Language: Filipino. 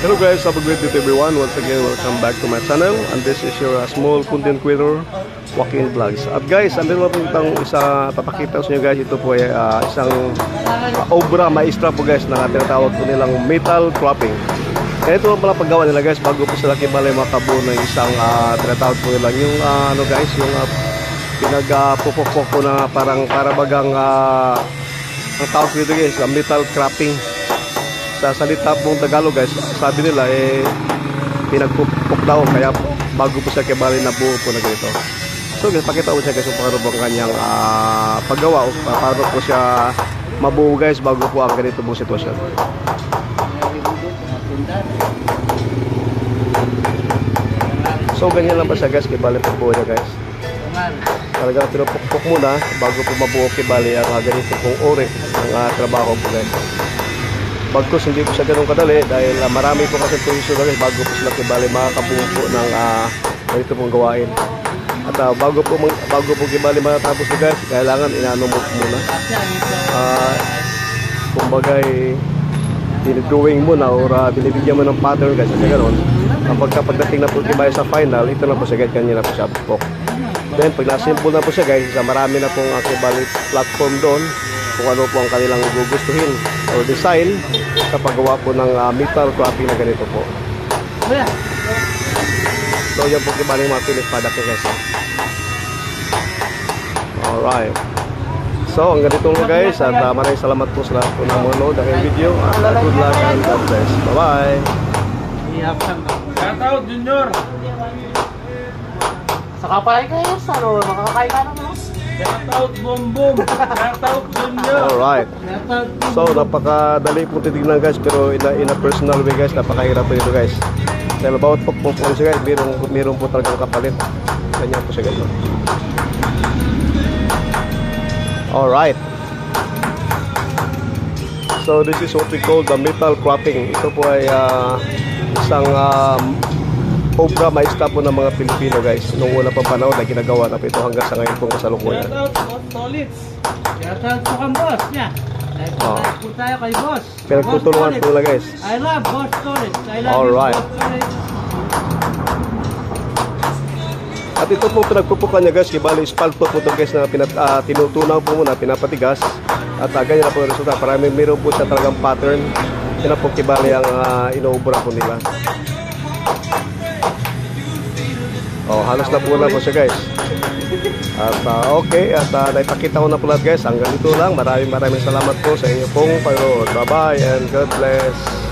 Hello guys, have a great day to everyone. Once again, welcome back to my channel. And this is your small content creator, walking vlogs. At guys, andito po itong isa papakita sa inyo guys. Ito po ay isang obra maestra po guys na tinatawag po nilang metal cropping. Kaya ito po pala paggawa nila guys bago po sila kibalay makabuo ng isang tinatawag po nila yung ano guys, yung pinagpupukpok po na parang parabagang ang tawag po ito guys, metal cropping. Sa salita pong Tagalog guys, sabi nila pinagpupok daw, kaya bago po siya kibali na buo po na ganito. So guys, pakita ko siya guys kung paano po ang kanyang paggawa o paano po siya mabuo guys bago po ang ganito pong sitwasyon. So ganyan lang pa siya guys, kibali po buo niya guys. Talagang pinupukpok muna bago po mabuo kibali ang ganito pong uri ng trabaho po guys. Bagkus hindi po siya ganun kadali dahil marami po kasi tuwiso guys bago po sila kibali makakabuo po ng ganito pong gawain. At bago po kibali matapos po guys, kailangan inaano mo muna. Kumbagay dinidrawing muna or binibigyan mo ng pattern guys kasi gano'n. Kapag pagdating na po kibali sa final, ito na po siya guys, kanina po siya pukpok. Then pag nasimple na po siya guys, marami na pong kibali platform doon kung ano po ang kanilang gugustuhin o design sa paggawa po ng metal cropping na ganito po. So yan po kibaling mga finished product guys. Alright. So ang ganito po guys, at maraming salamat po sa lahat po na manood ng video at good luck and God bless. Bye bye. Shout out Junior. Saka pala kayo sa ano, makakakain ka naman. Shout out Boom Boom. Shout out Junior. Alright. So napakadali po titignan guys, pero in a personal way guys, napakahirap po dito guys. Dahil bawat pukpok po siya guys, mayroon po talagang kapalit. Ganyan po siya guys. Alright. So this is what we call the metal cropping. Ito po ay isang obra maestra po ng mga Pilipino guys. Noong una pang panahon na ginagawa na po ito hanggang sa ngayon pong kasalukuyan. Shout out Boss Solids. Shout out po kang boss niya. Po tayo kay boss. Pinagtutulungan po nila guys. I love Boss Solid. I love Alright. Boss Solid. At ito po pinagpupukan niya guys, kibali spalto po ito guys na tinutunaw po muna, pinapatigas. At ganyan na po yung resulta. Para mayroon po siya talagang pattern. Yan po kibali ang inuubra po nila. Halos na po na po siya guys. At okay, at naipakita ko na po lahat guys. Hanggang dito lang. Maraming salamat po sa inyo pong panood. Bye bye and God bless.